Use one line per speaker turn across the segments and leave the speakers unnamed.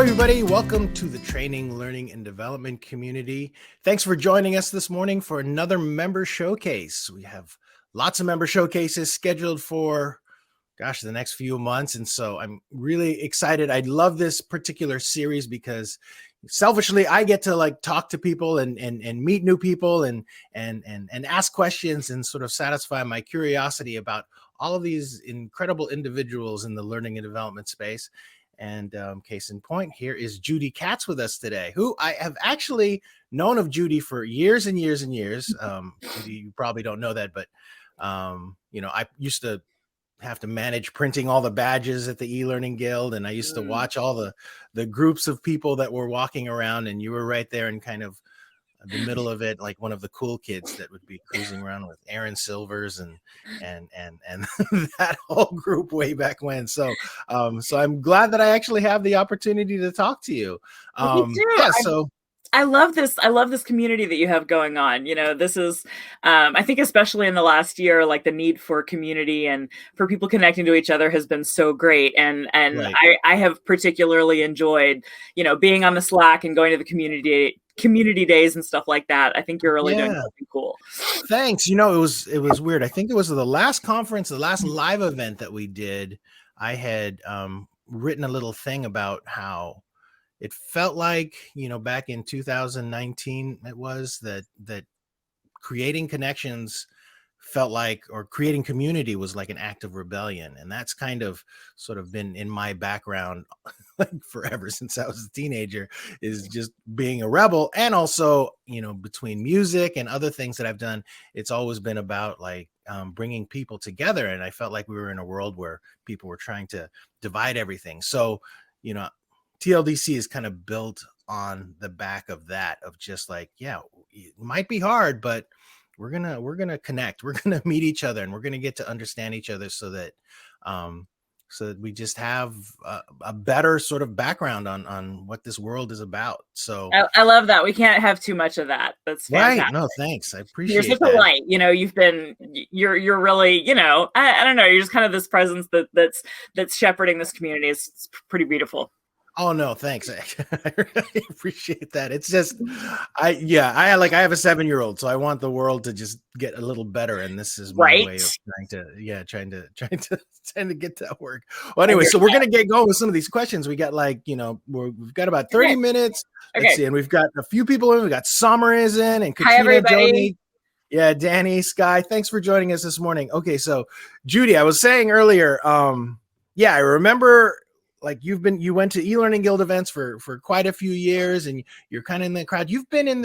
everybody. Welcome to the Training, Learning, and Development community. Thanks for joining us this morning for another member showcase. We have lots of member showcases scheduled for, the next few months. And so I'm really excited. I love this particular series because selfishly, I get to talk to people and meet new people and ask questions and sort of satisfy my curiosity about all of these incredible individuals in the learning and development space. And case in point, here is Judy Katz with us today, who I have actually known of Judy for years and years and years. Judy, you probably don't know that, but I used to have to manage printing all the badges at the e-learning guild, and I used to watch all the groups of people that were walking around, and you were right there in kind of the middle of it, like one of the cool kids that would be cruising around with Aaron Silvers and that whole group way back when. So I'm glad that I actually have the opportunity to talk to you.
Me too. I love this. I love this community that you have going on. This is, I think, especially in the last year, like the need for community and for people connecting to each other has been so great. And right. I have particularly enjoyed, being on the Slack and going to the community days and stuff like that. I think you're really doing something cool.
Thanks. It was weird. I think it was the last conference, the last live event that we did. I had written a little thing about how it felt like, back in 2019, it was that creating connections felt like, or creating community was like an act of rebellion. And that's kind of sort of been in my background forever since I was a teenager, is just being a rebel. And also, between music and other things that I've done, it's always been about bringing people together. And I felt like we were in a world where people were trying to divide everything. So, TLDC is kind of built on the back of that, of just it might be hard, but we're gonna connect, we're gonna meet each other, and we're gonna get to understand each other so that we just have a better sort of background on what this world is about. So
I love that. We can't have too much of that. That's fantastic.
Right. No, thanks. I appreciate
You're such a light. You're really, I don't know. You're just kind of this presence that's shepherding this community. It's pretty beautiful.
Oh no, thanks. I really appreciate that. It's just, I have a 7-year-old, so I want the world to just get a little better, and this is my way of trying to get that work. Well, anyway, so we're gonna get going with some of these questions. We got we've got about 30 minutes. Let's see, and we've got a few people in. We got Summer is in, and Katrina, Jody. Yeah, Danny, Sky. Thanks for joining us this morning. Okay, so Judy, I was saying earlier, I remember. You went to e-learning guild events for quite a few years, and you're kind of in the crowd. You've been in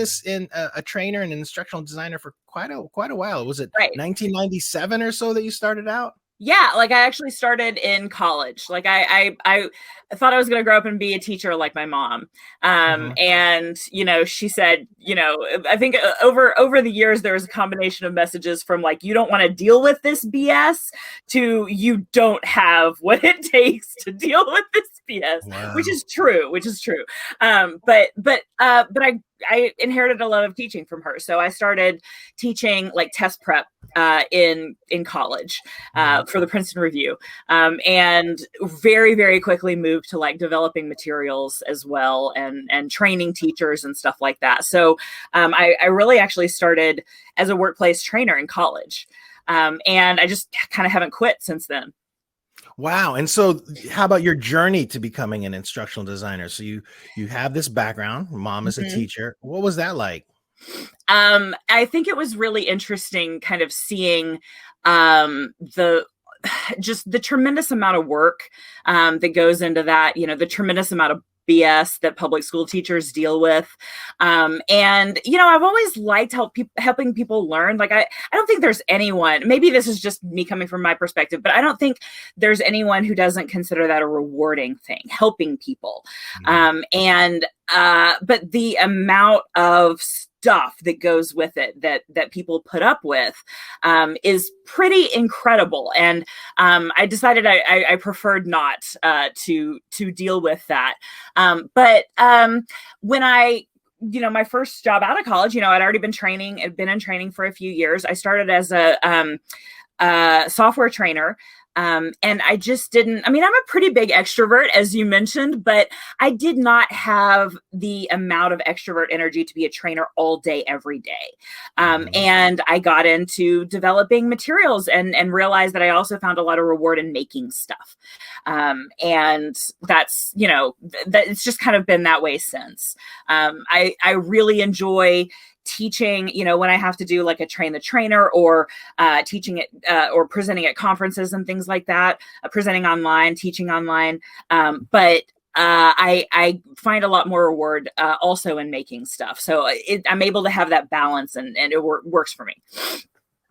a trainer and an instructional designer for quite a while. Was it 1997 or so that you started out?
Yeah, I actually started in college. I thought I was going to grow up and be a teacher like my mom. And, she said, I think over the years, there was a combination of messages from you don't want to deal with this BS to you don't have what it takes to deal with this BS, wow. which is true. But I inherited a lot of teaching from her. So I started teaching test prep in college for the Princeton Review, and very, very quickly moved to developing materials as well and training teachers and stuff like that. So I really actually started as a workplace trainer in college, and I just kind of haven't quit since then.
Wow. And so how about your journey to becoming an instructional designer? So you have this background, mom is a teacher. What was that like?
I think it was really interesting kind of seeing the tremendous amount of work that goes into that, the tremendous amount of BS that public school teachers deal with. And, I've always liked helping people learn. I don't think there's anyone, maybe this is just me coming from my perspective, but I don't think there's anyone who doesn't consider that a rewarding thing, helping people. But the amount of stuff that goes with it that people put up with is pretty incredible. And I decided I preferred not to deal with that. But when my first job out of college, I'd already been in training for a few years. I started as software trainer. And I just didn't, I mean, I'm a pretty big extrovert, as you mentioned, but I did not have the amount of extrovert energy to be a trainer all day, every day. And I got into developing materials and realized that I also found a lot of reward in making stuff. And that's, that it's just kind of been that way since. I really enjoy teaching, when I have to do like a train the trainer or teaching it or presenting at conferences and things like that, presenting online, teaching online. But I find a lot more reward also in making stuff. So I'm able to have that balance and it works for me.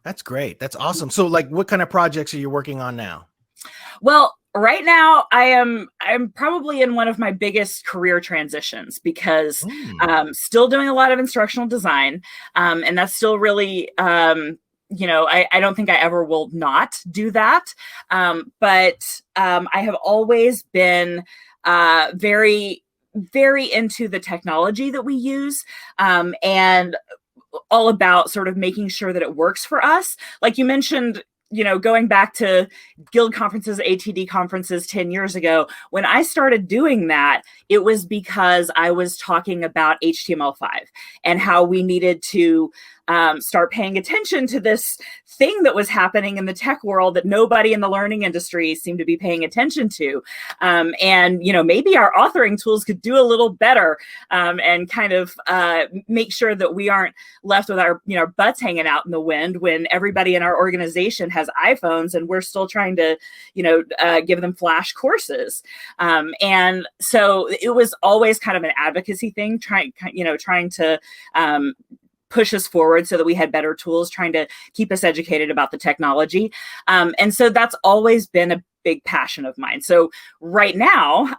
That's great. That's awesome. So like, what kind of projects are you working on now?
Well, right now I'm probably in one of my biggest career transitions because still doing a lot of instructional design. And that's still really, I don't think I ever will not do that. But I have always been very, very into the technology that we use. And all about sort of making sure that it works for us. Like you mentioned, going back to guild conferences, ATD conferences 10 years ago, when I started doing that, it was because I was talking about HTML5 and how we needed to start paying attention to this thing that was happening in the tech world that nobody in the learning industry seemed to be paying attention to. And, maybe our authoring tools could do a little better and kind of make sure that we aren't left with our, butts hanging out in the wind when everybody in our organization has iPhones and we're still trying to, give them flash courses. And so it was always kind of an advocacy thing, trying to push us forward so that we had better tools, trying to keep us educated about the technology. And so that's always been a big passion of mine. So right now,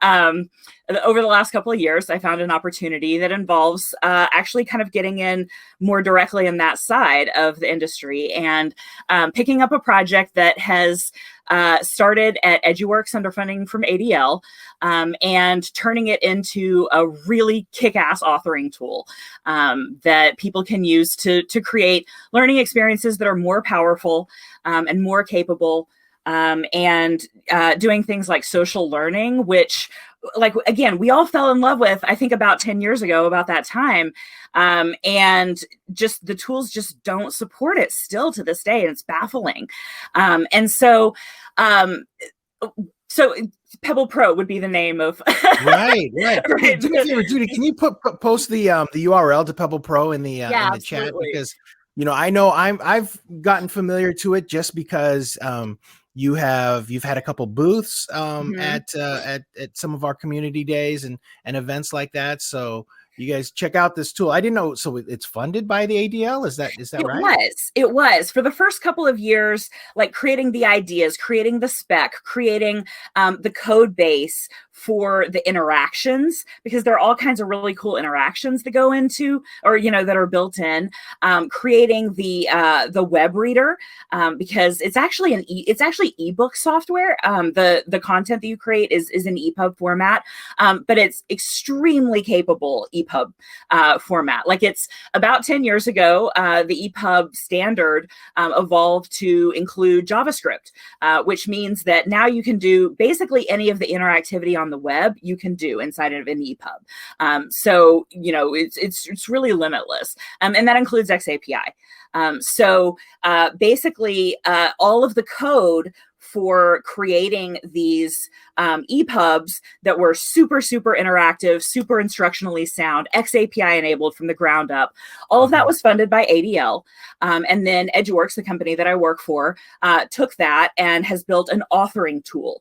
over the last couple of years, I found an opportunity that involves actually kind of getting in more directly in that side of the industry and picking up a project that has started at EduWorks under funding from ADL and turning it into a really kick-ass authoring tool that people can use to create learning experiences that are more powerful and more capable. And doing things like social learning, which, like, again, we all fell in love with, I think about 10 years ago, about that time. And just the tools just don't support it still to this day. And it's baffling. And so PeBL Pro would be the name of
right. Hey, do me a favor, Judy, can you post the URL to PeBL Pro in the chat? Because I know I've gotten familiar to it just because you've had a couple booths at some of our community days and events like that. So you guys check out this tool. I didn't know. So it's funded by the ADL. Is that right?
It was for the first couple of years, like creating the ideas, creating the spec, creating the code base for the interactions, because there are all kinds of really cool interactions that go into, or that are built in. Creating the web reader, because it's actually ebook software. The content that you create is in EPUB format, but it's extremely capable EPUB format. Like, it's about 10 years ago, the EPUB standard evolved to include JavaScript, which means that now you can do basically any of the interactivity on the web you can do inside of an EPUB. So it's really limitless, and that includes XAPI. So basically, all of the code for creating these EPUBs that were super, super interactive, super instructionally sound, XAPI enabled from the ground up. All of that was funded by ADL. And then EduWorks, the company that I work for, took that and has built an authoring tool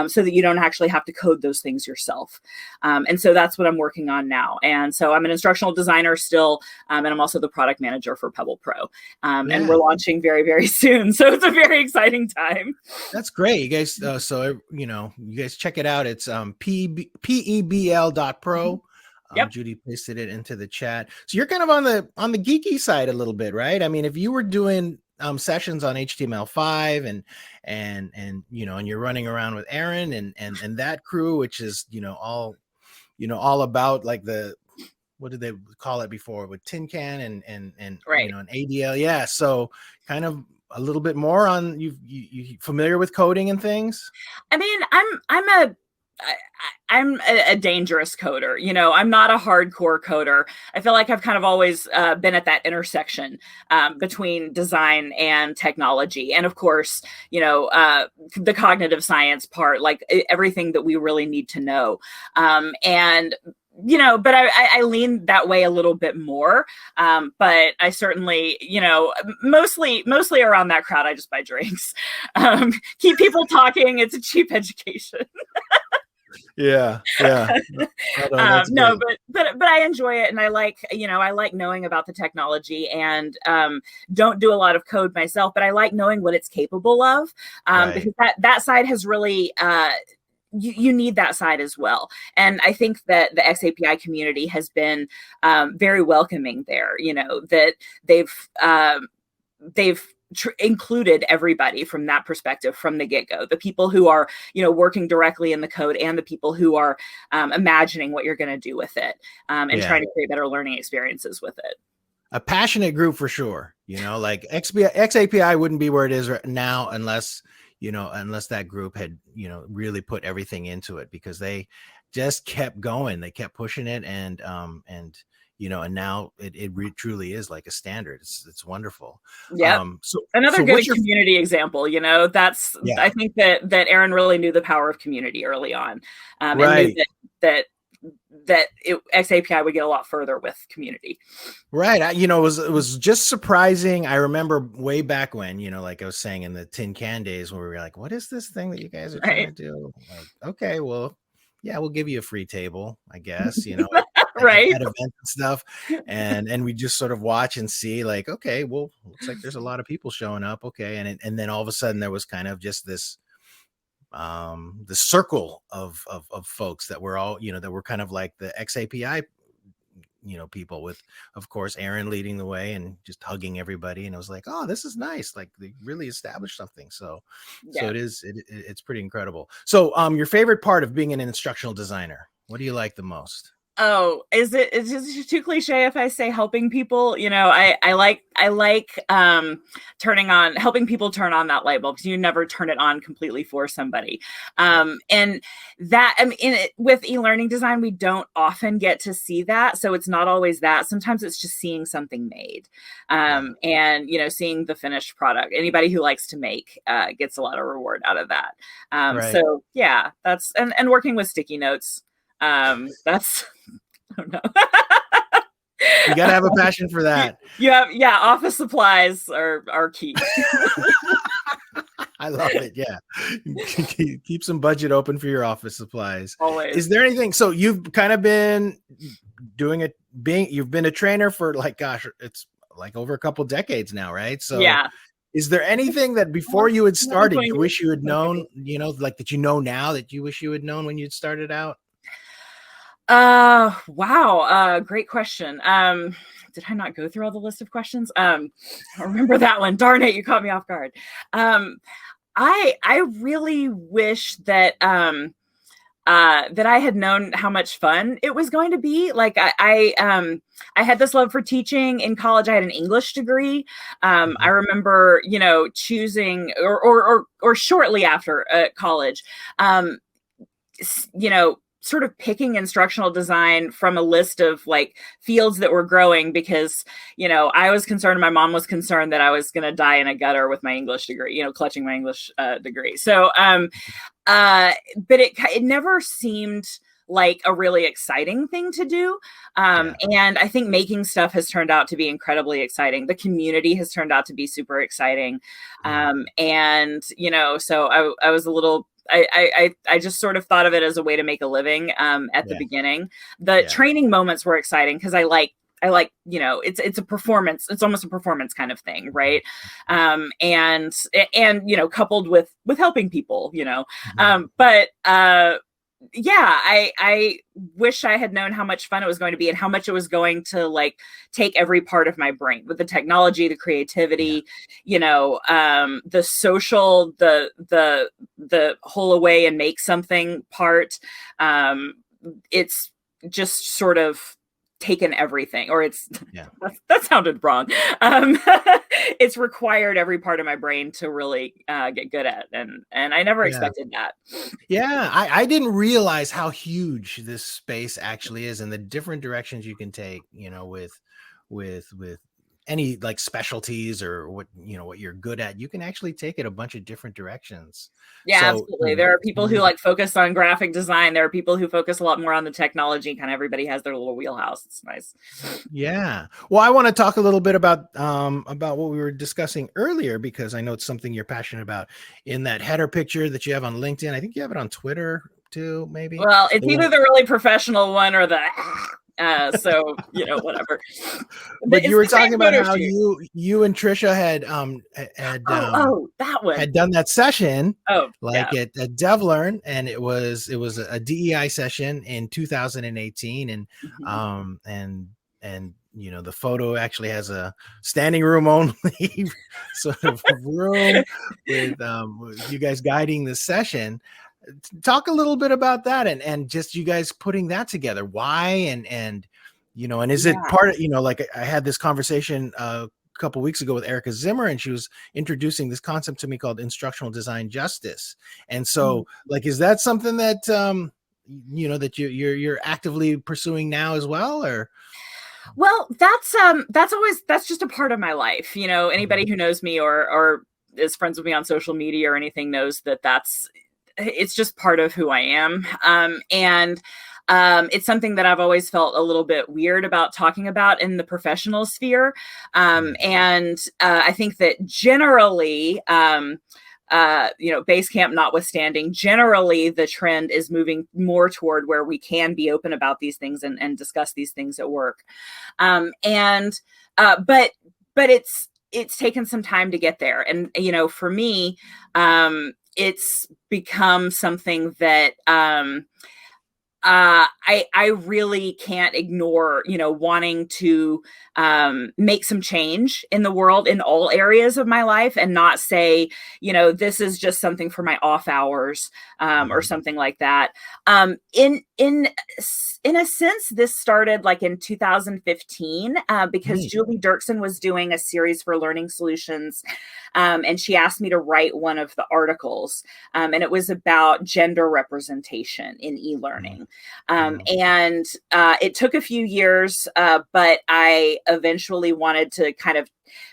so that you don't actually have to code those things yourself. And so that's what I'm working on now. And so I'm an instructional designer still, and I'm also the product manager for PeBL Pro. And we're launching very, very soon. So it's a very exciting time.
That's great. You guys, you guys check it out. It's PeBL.pro.
Yep.
Judy pasted it into the chat. So you're kind of on the geeky side a little bit, right? I mean, if you were doing sessions on HTML5 and you're running around with Aaron and that crew, which is all about like what did they call it before with Tin Can and
right.
And ADL, so kind of a little bit more on you familiar with coding and things?
I mean, I'm a dangerous coder. I'm not a hardcore coder. I feel like I've kind of always been at that intersection between design and technology. And of course, the cognitive science part, like everything that we really need to know. But I lean that way a little bit more. But I certainly, mostly around that crowd, I just buy drinks, keep people talking. It's a cheap education.
Yeah.
No, but I enjoy it, and I like knowing about the technology, and don't do a lot of code myself, but I like knowing what it's capable of, because that side has really you need that side as well. And I think that the XAPI community has been very welcoming there, that they've included everybody from that perspective from the get-go, the people who are working directly in the code, and the people who are imagining what you're going to do with it, and trying to create better learning experiences with it.
A passionate group for sure. Like XAPI wouldn't be where it is right now unless that group had really put everything into it, because they just kept going, they kept pushing it, and now it truly is like a standard. It's wonderful.
Yeah. So another good community example, that's, I think that Aaron really knew the power of community early on. And knew that XAPI would get a lot further with community.
Right. It was just surprising. I remember way back when, like I was saying, in the tin can days, where we were like, what is this thing that you guys are trying to do? Like, okay, well, yeah, we'll give you a free table, I guess,
right.
At events and stuff. And we just sort of watch and see, like, okay, well, looks like there's a lot of people showing up. Okay. And then all of a sudden there was kind of just this, the circle of folks that were all, that were kind of like the XAPI, people, with, of course, Aaron leading the way and just hugging everybody. And I was like, oh, this is nice. Like, they really established something. So it's pretty incredible. So, your favorite part of being an instructional designer, what do you like the most?
Oh, is it just too cliche if I say helping people? I like helping people turn on that light bulb, because you never turn it on completely for somebody. And that, with e-learning design, we don't often get to see that. So it's not always that. Sometimes it's just seeing something made, and seeing the finished product. Anybody who likes to make gets a lot of reward out of that. So yeah, that's, and working with sticky notes. That's, I don't know.
You gotta have a passion for that.
Office supplies are key.
I love it. Yeah. Keep some budget open for your office supplies.
Always.
Is there anything, so you've kind of been doing it, you've been a trainer for, like, gosh, it's like over a couple decades now, right? So yeah. Is there anything that before you had started, you wish you had known, like that now that you wish you had known when you'd started out?
Wow. Great question. Did I not go through all the list of questions? I remember that one. Darn it, you caught me off guard. I really wish that that I had known how much fun it was going to be. Like, I had this love for teaching in college. I had an English degree. I remember, choosing or shortly after college, sort of picking instructional design from a list of like fields that were growing, because, I was concerned, my mom was concerned that I was going to die in a gutter with my English degree, clutching my English degree. So, but it never seemed like a really exciting thing to do. And I think making stuff has turned out to be incredibly exciting. The community has turned out to be super exciting. And, so I was a little, I just sort of thought of it as a way to make a living at the beginning. The training moments were exciting because I like, it's a performance. It's almost a performance kind of thing. Right. And coupled with helping people, but I wish I had known how much fun it was going to be and how much it was going to like take every part of my brain, with the technology, the creativity, the social, the whole away and make something part. It's just sort of taken everything, or it's
Yeah.
that sounded wrong. It's required every part of my brain to really get good at, and I never expected that.
Yeah, I didn't realize how huge this space actually is and the different directions you can take, with any like specialties or what you're good at. You can actually take it a bunch of different directions.
Yeah,
So,
absolutely. There are people who like focus on graphic design. There are people who focus a lot more on the technology. Kind of everybody has their little wheelhouse. It's nice.
Yeah. Well, I want to talk a little bit about what we were discussing earlier, because I know it's something you're passionate about. In that header picture that you have on LinkedIn, I think you have it on Twitter too, maybe.
Well, it's either the really professional one or the so whatever.
But you were talking about how you and Trisha had
that one
had done that session
at
DevLearn, and it was a DEI session in 2018, and the photo actually has a standing room only sort of room with you guys guiding the session. Talk a little bit about that and just you guys putting that together. Why and is it part of, like I had this conversation a couple of weeks ago with Erica Zimmer, and she was introducing this concept to me called instructional design justice. And so like, is that something that, that you're actively pursuing now as well, or?
Well, that's just a part of my life. Anybody who knows me or is friends with me on social media or anything knows that it's just part of who I am. And it's something that I've always felt a little bit weird about talking about in the professional sphere. And I think that generally, Basecamp notwithstanding, generally the trend is moving more toward where we can be open about these things and discuss these things at work. But it's taken some time to get there. And, for me, it's become something that I really can't ignore, wanting to make some change in the world in all areas of my life, and not say, this is just something for my off hours or something like that. In a sense, this started like in 2015 because Julie Dirksen was doing a series for Learning Solutions, and she asked me to write one of the articles, and it was about gender representation in e-learning. And it took a few years, but I eventually wanted to kind of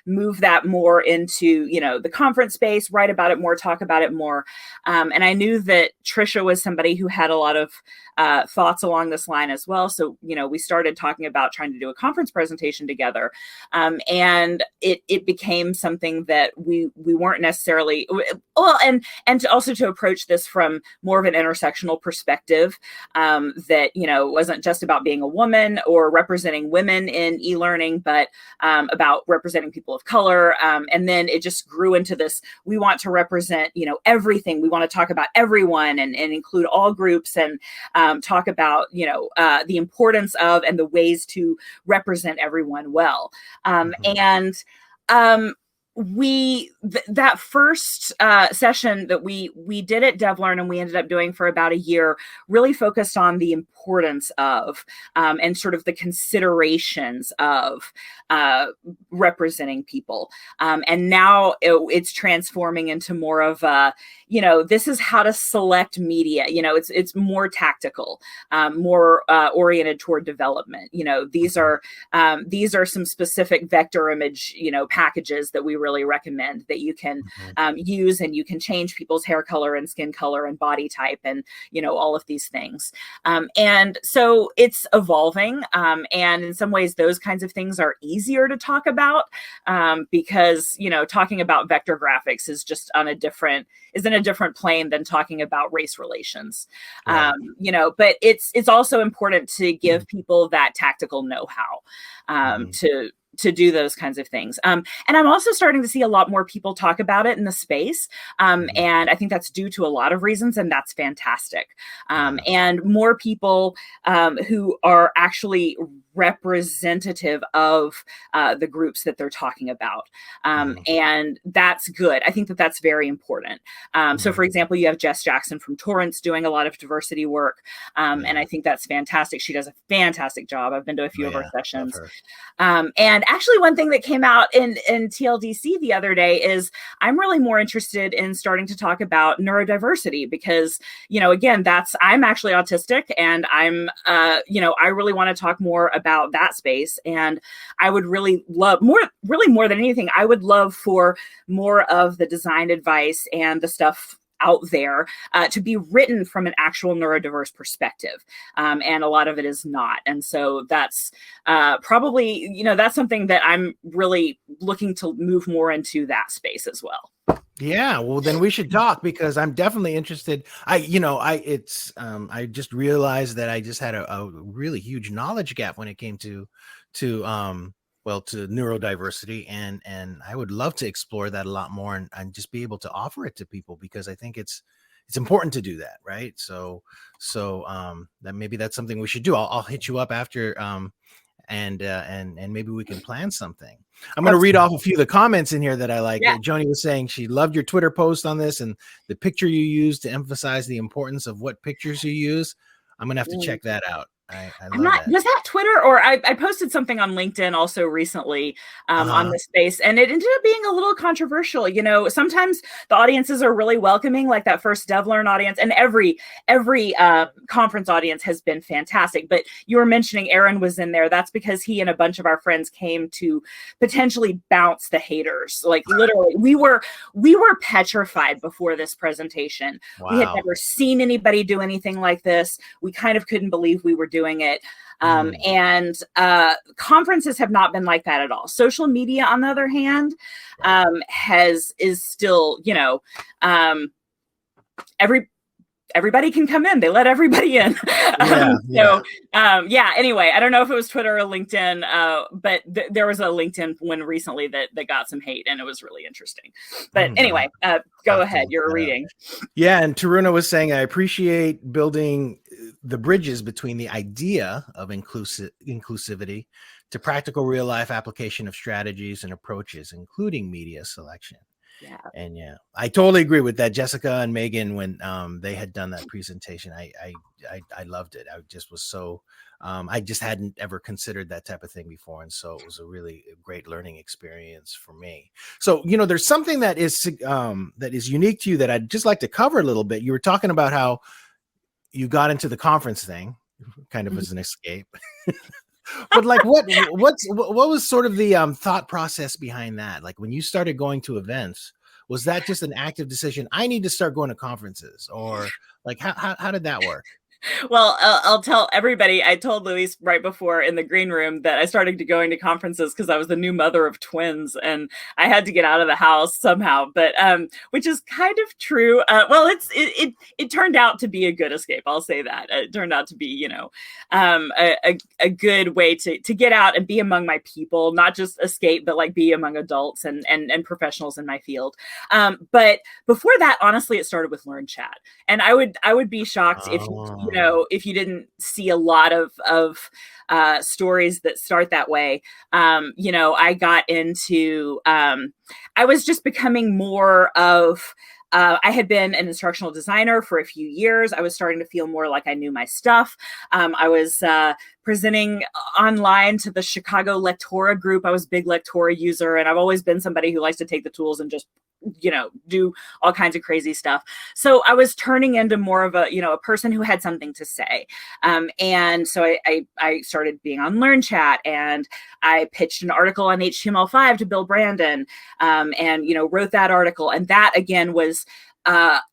move that more into, the conference space, write about it more, talk about it more. And I knew that Trisha was somebody who had a lot of thoughts along this line as well. So, we started talking about trying to do a conference presentation together. And it became something that we weren't necessarily, and also to approach this from more of an intersectional perspective, that, wasn't just about being a woman or representing women in e-learning, but about representing people of color. And then it just grew into this, we want to represent, everything. We want to talk about everyone and include all groups, and talk about, the importance of and the ways to represent everyone well. That first session that we did at DevLearn, and we ended up doing for about a year, really focused on the importance of and sort of the considerations of representing people. And now it's transforming into more of a, this is how to select media. It's more tactical, more oriented toward development. These are some specific vector image, packages that we really recommend that you can use, and you can change people's hair color and skin color and body type and, all of these things. And so it's evolving. And in some ways, those kinds of things are easier to talk about because, talking about vector graphics is just in a different plane than talking about race relations. Right. But it's also important to give people that tactical know-how to do those kinds of things. And I'm also starting to see a lot more people talk about it in the space. And I think that's due to a lot of reasons, and that's fantastic. And more people who are actually representative of the groups that they're talking about. And that's good. I think that that's very important. So for example, you have Jess Jackson from Torrance doing a lot of diversity work. And I think that's fantastic. She does a fantastic job. I've been to a few of her sessions. And actually one thing that came out in TLDC the other day is I'm really more interested in starting to talk about neurodiversity because, again, I'm actually autistic and I really want to talk more about that space. And I would really love more than anything, I would love for more of the design advice and the stuff out there to be written from an actual neurodiverse perspective. And a lot of it is not. And so that's probably, that's something that I'm really looking to move more into that space as well.
Yeah, well, then we should talk because I'm definitely interested. I just realized that I just had a really huge knowledge gap when it came to neurodiversity, and I would love to explore that a lot more and just be able to offer it to people because I think it's important to do that, right? So that maybe that's something we should do. I'll hit you up after, and maybe we can plan something. I'm going to read off a few of the comments in here that I like. Joni was saying she loved your Twitter post on this and the picture you used to emphasize the importance of what pictures you use. I'm going to have to check that out. I love that.
Was that Twitter or I posted something on LinkedIn also recently on this space, and it ended up being a little controversial. Sometimes the audiences are really welcoming, like that first DevLearn audience, and every conference audience has been fantastic. But you were mentioning Aaron was in there. That's because he and a bunch of our friends came to potentially bounce the haters. Like literally, we were petrified before this presentation. Wow. We had never seen anybody do anything like this. We kind of couldn't believe we were doing it. And conferences have not been like that at all. Social media, on the other hand, is still, everybody can come in. They let everybody in. Anyway, I don't know if it was Twitter or LinkedIn, but there was a LinkedIn one recently that got some hate, and it was really interesting. But anyway, go ahead. You're reading.
Yeah, and Taruna was saying, I appreciate building the bridges between the idea of inclusivity to practical real-life application of strategies and approaches, including media selection. Yeah. And I totally agree with that. Jessica and Megan, when they had done that presentation, I loved it. I just was so I just hadn't ever considered that type of thing before, and so it was a really great learning experience for me. So there's something that is unique to you that I'd just like to cover a little bit. You were talking about how you got into the conference thing, kind of as an escape. But like, what was sort of the thought process behind that? Like when you started going to events, was that just an active decision? I need to start going to conferences, or like how did that work?
Well, I'll tell everybody. I told Luis right before in the green room that I started going to conferences because I was the new mother of twins and I had to get out of the house somehow. But which is kind of true. Well, it turned out to be a good escape. I'll say that. It turned out to be, a good way to get out and be among my people, not just escape, but like be among adults and professionals in my field. But before that, honestly, it started with Learn Chat, and I would be shocked if you didn't see a lot of stories that start that way. I got into, I was just becoming more of, I had been an instructional designer for a few years. I was starting to feel more like I knew my stuff. I was presenting online to the Chicago Lectora group. I was a big Lectora user, and I've always been somebody who likes to take the tools and just do all kinds of crazy stuff. So I was turning into more of a person who had something to say. And so I started being on Learn Chat, and I pitched an article on HTML5 to Bill Brandon, and wrote that article. And that again was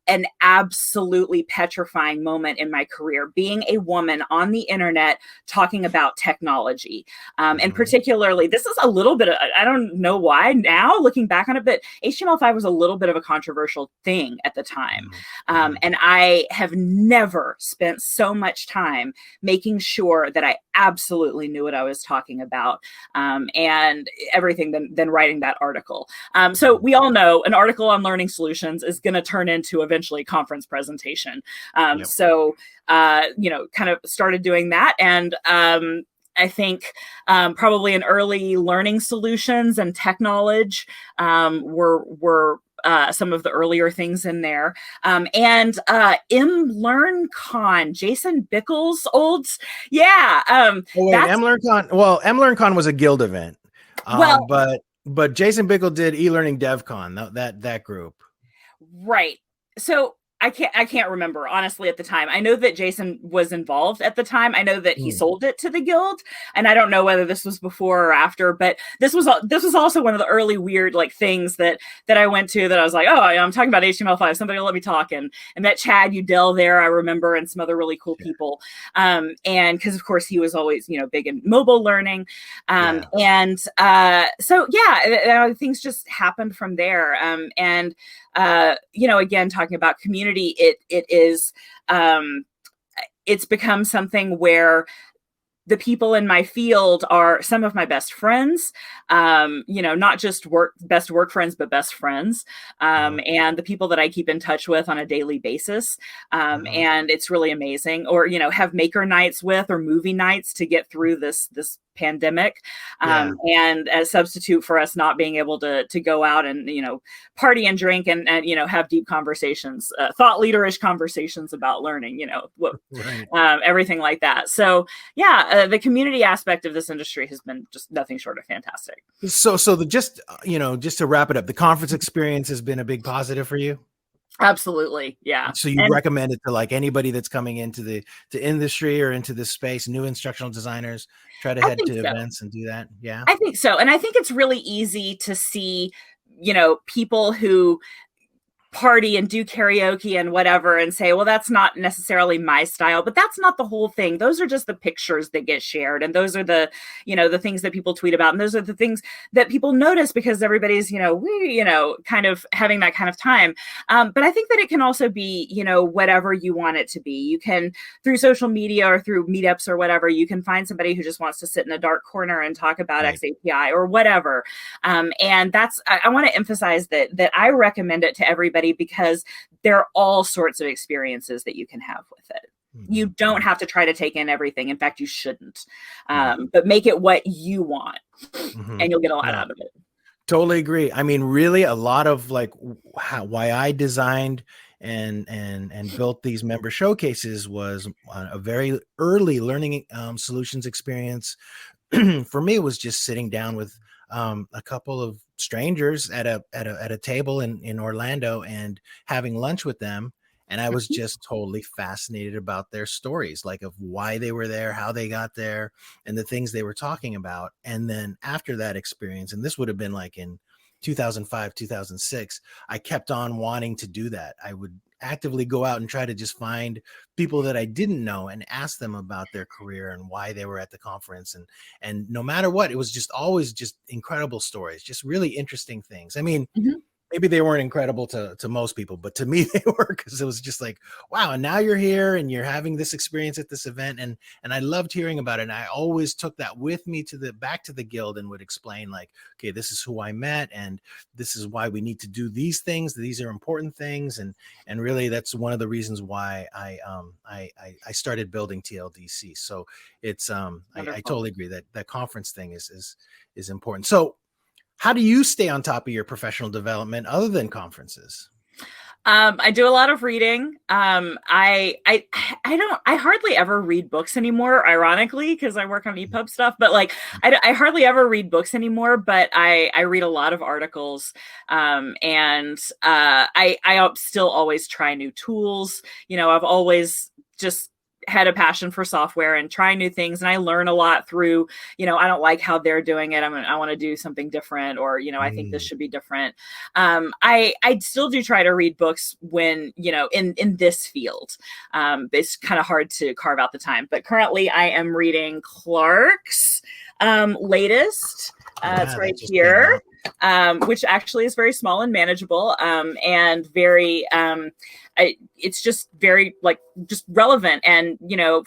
an absolutely petrifying moment in my career, being a woman on the internet talking about technology. And particularly, this is a little bit, I don't know why now looking back on it, but HTML5 was a little bit of a controversial thing at the time. And I have never spent so much time making sure that I absolutely knew what I was talking about, and everything than writing that article. So we all know an article on learning solutions is going to turn into eventually conference presentation. So, kind of started doing that. And I think probably in early learning solutions and tech knowledge were some of the earlier things in there. And MLearnCon, Jason Bickle's old, yeah.
Oh, wait, MLearnCon. Well, MLearnCon was a guild event.
Well,
but Jason Bickle did eLearning DevCon, that group.
Right. So I can't remember honestly at the time. I know that Jason was involved at the time. I know that he sold it to the guild, and I don't know whether this was before or after, but this was also one of the early weird like things that I went to that I was like, oh, I'm talking about HTML5. Somebody let me talk, and met Chad Udell there, I remember, and some other really cool people. And because of course he was always big in mobile learning, and so things just happened from there. And again, talking about community, it's become something where the people in my field are some of my best friends, not just best work friends, but best friends, and the people that I keep in touch with on a daily basis. And it's really amazing. Or, have maker nights with, or movie nights to get through this pandemic, and as substitute for us not being able to go out and party and drink and have deep conversations, thought leaderish conversations about learning, everything like that. So the community aspect of this industry has been just nothing short of fantastic.
So just to wrap it up, the conference experience has been a big positive for you.
Absolutely. Yeah.
So you recommend it to like anybody that's coming into the industry or into this space, new instructional designers, try to head to events and do that. Yeah,
I think so. And I think it's really easy to see, people who party and do karaoke and whatever and say, well, that's not necessarily my style, but that's not the whole thing. Those are just the pictures that get shared. And those are the, the things that people tweet about. And those are the things that people notice because everybody's, kind of having that kind of time. But I think that it can also be, whatever you want it to be. You can, through social media or through meetups or whatever, you can find somebody who just wants to sit in a dark corner and talk about XAPI or whatever. And that's, I want to emphasize that I recommend it to everybody, because there are all sorts of experiences that you can have with it. You don't have to try to take in everything. In fact, you shouldn't. But make it what you want, and you'll get a lot out of it.
Totally agree. I mean, really, a lot of like why I designed and built these member showcases was a very early learning solutions experience. For me, it was just sitting down with a couple of strangers at a table in Orlando and having lunch with them. And I was just totally fascinated about their stories, like of why they were there, how they got there, and the things they were talking about. And then after that experience, and this would have been like in 2005, 2006, I kept on wanting to do that. I would actively go out and try to just find people that I didn't know and ask them about their career and why they were at the conference. And no matter what, it was just always just incredible stories, just really interesting things. I mean, maybe they weren't incredible to most people, but to me they were, because it was just like, wow, and now you're here and you're having this experience at this event. And I loved hearing about it. And I always took that with me back to the guild and would explain like, okay, this is who I met and this is why we need to do these things. These are important things. And really that's one of the reasons why I started building TLDC. So it's, I totally agree that conference thing is important. So how do you stay on top of your professional development other than conferences?
I do a lot of reading. I hardly ever read books anymore, ironically, because I work on EPUB stuff, but like, I hardly ever read books anymore, but I read a lot of articles. And I still always try new tools. I've always just had a passion for software and trying new things. And I learn a lot through, I don't like how they're doing it. I want to do something different, or, I think this should be different. I still do try to read books when, in this field. It's kind of hard to carve out the time, but currently I am reading Clark's latest. It's right here. which actually is very small and manageable, and very, it's just very just relevant. And,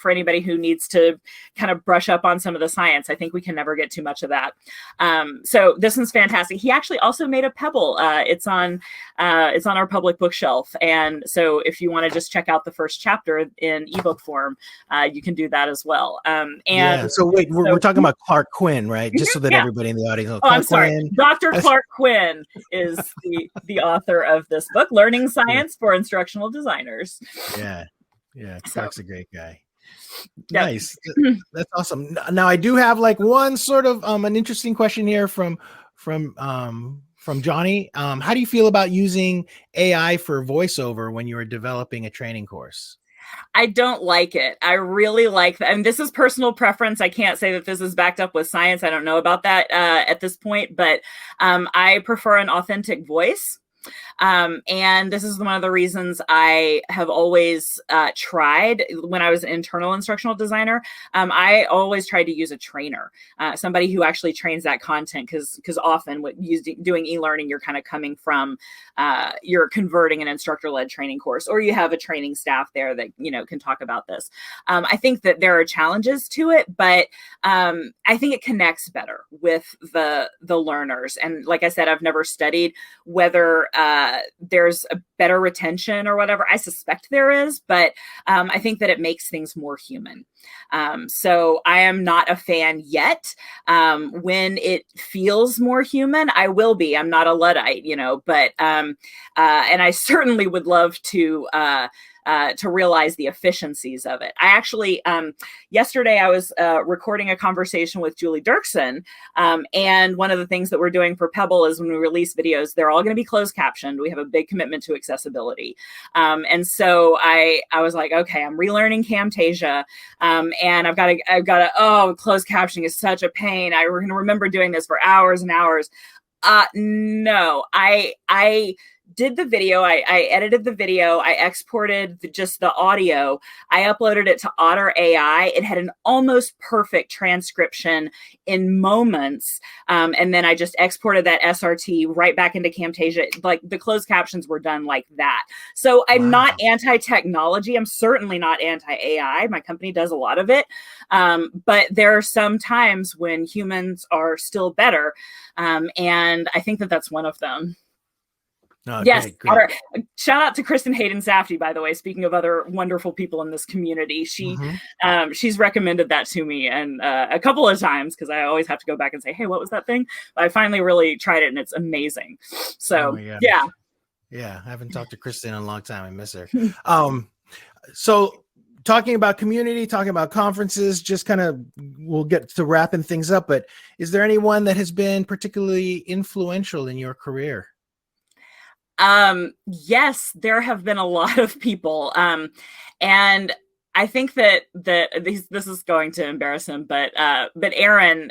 for anybody who needs to kind of brush up on some of the science, I think we can never get too much of that. So this one's fantastic. He actually also made a PeBL. It's on our public bookshelf. And so if you want to just check out the first chapter in ebook form, you can do that as well.
So wait, we're talking about Clark Quinn, right? Just so that everybody in the audience knows.
I'm sorry. Dr. Clark Quinn is the author of this book, Learning Science for Instructional Designers.
Yeah. Clark's a great guy. Yep. Nice. That's awesome. Now I do have one sort of an interesting question here from Johnny. How do you feel about using AI for voiceover when you are developing a training course?
I don't like it. I really like that. And this is personal preference. I can't say that this is backed up with science. I don't know about that at this point, but I prefer an authentic voice. And this is one of the reasons I have always tried when I was an internal instructional designer. I always tried to use a trainer, somebody who actually trains that content, because often doing e-learning, you're kind of coming from, you're converting an instructor-led training course, or you have a training staff there that, can talk about this. I think that there are challenges to it, but I think it connects better with the learners. And like I said, I've never studied whether there's a better retention or whatever. I suspect there is, but I think that it makes things more human. So I am not a fan yet. When it feels more human, I will be. I'm not a Luddite, but and I certainly would love to realize the efficiencies of it. I actually, yesterday I was recording a conversation with Julie Dirksen, and one of the things that we're doing for PeBL is when we release videos, they're all going to be closed captioned. We have a big commitment to accessibility. And so I was like, okay, I'm relearning Camtasia, and I've got to, closed captioning is such a pain. We're going to remember doing this for hours and hours. No, I did the video. I edited the video. I exported just the audio. I uploaded it to Otter AI. It had an almost perfect transcription in moments. And then I just exported that SRT right back into Camtasia. Like the closed captions were done like that. So I'm not anti-technology. I'm certainly not anti-AI. My company does a lot of it. But there are some times when humans are still better. And I think that that's one of them.
Oh,
yes.
Great.
Shout out to Kristen Hayden Safdie, by the way. Speaking of other wonderful people in this community, she's recommended that to me and a couple of times, because I always have to go back and say, hey, what was that thing? But I finally really tried it, and it's amazing. So yeah.
I haven't talked to Kristen in a long time. I miss her. So talking about community, talking about conferences, just kind of we'll get to wrapping things up. But is there anyone that has been particularly influential in your career?
Yes, there have been a lot of people. And I think that this is going to embarrass him, but Aaron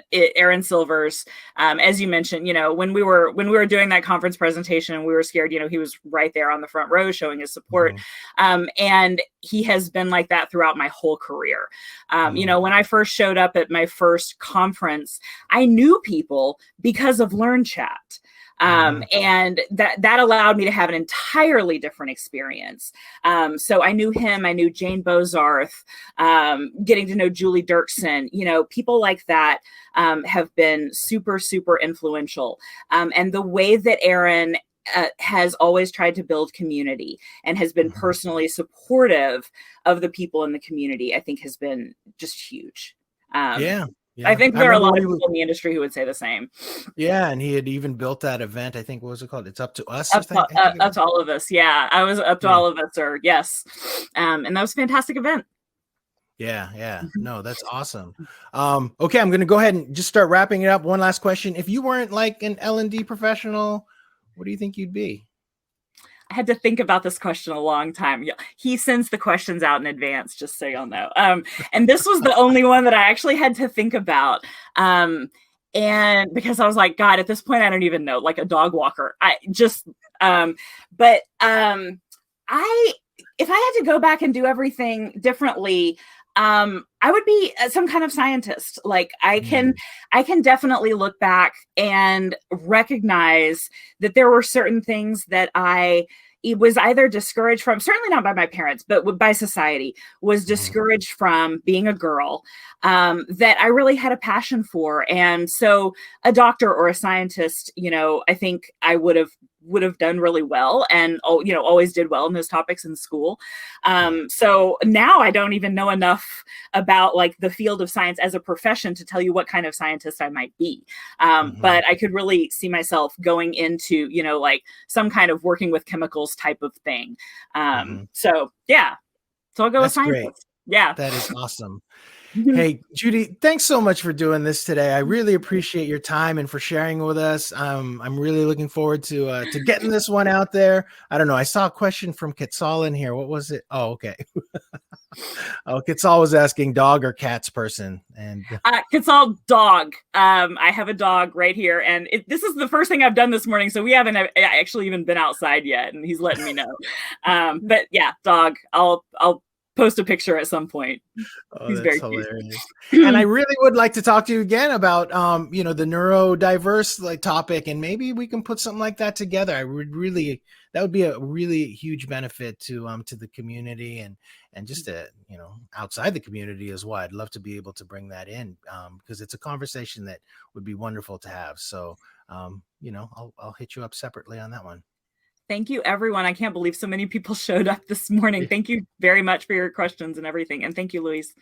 Silvers, as you mentioned, when we were doing that conference presentation and we were scared, he was right there on the front row showing his support. And he has been like that throughout my whole career. When I first showed up at my first conference, I knew people because of LearnChat. And that allowed me to have an entirely different experience. So I knew him, I knew Jane Bozarth, getting to know Julie Dirksen, people like that, have been super, super influential. And the way that Aaron has always tried to build community and has been personally supportive of the people in the community, I think has been just huge. I think there are a lot of people in the industry who would say the same.
Yeah, and he had even built that event. I think, what was it called? It's Up to Us.
Up to All of Us. Yeah, I was Up to All of Us, or yes. And that was a fantastic event.
Yeah. No, that's awesome. Okay, I'm going to go ahead and just start wrapping it up. One last question. If you weren't like an L&D professional, what do you think you'd be?
I had to think about this question a long time. He sends the questions out in advance, just so y'all know. And this was the only one that I actually had to think about. And because I was like, God, at this point, I don't even know, like a dog walker. If I had to go back and do everything differently, I would be some kind of scientist. Like I can definitely look back and recognize that there were certain things that it was either discouraged from, certainly not by my parents, but by society, was discouraged from being a girl, that I really had a passion for. And so a doctor or a scientist, I think I would have done really well, and always did well in those topics in school. So now I don't even know enough about like the field of science as a profession to tell you what kind of scientist I might be. But I could really see myself going into, like some kind of working with chemicals type of thing. So yeah, so I'll go with scientist.
Great.
Yeah.
That is awesome. Hey, Judy, thanks so much for doing this today. I really appreciate your time and for sharing with us. I'm really looking forward to getting this one out there. I don't know. I saw a question from Quetzal in here. What was it? Oh, okay. Quetzal was asking dog or cats person. And
Quetzal, dog. I have a dog right here, and this is the first thing I've done this morning, so we haven't actually even been outside yet, and he's letting me know. But yeah, dog. I'll post a picture at some point. He's very
hilarious. And I really would like to talk to you again about the neurodiverse topic, and maybe we can put something like that together. That would be a really huge benefit to the community and just outside the community as well. I'd love to be able to bring that in because it's a conversation that would be wonderful to have. So I'll hit you up separately on that one.
Thank you, everyone. I can't believe so many people showed up this morning. Thank you very much for your questions and everything. And thank you, Luis.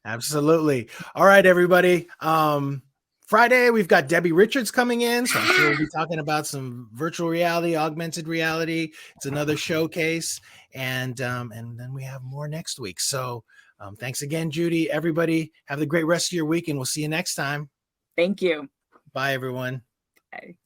Absolutely. All right, everybody. Friday, we've got Debbie Richards coming in. So I'm sure we'll be talking about some virtual reality, augmented reality. It's another showcase. And then we have more next week. So thanks again, Judy. Everybody, have a great rest of your week, and we'll see you next time.
Thank you.
Bye, everyone.
Bye.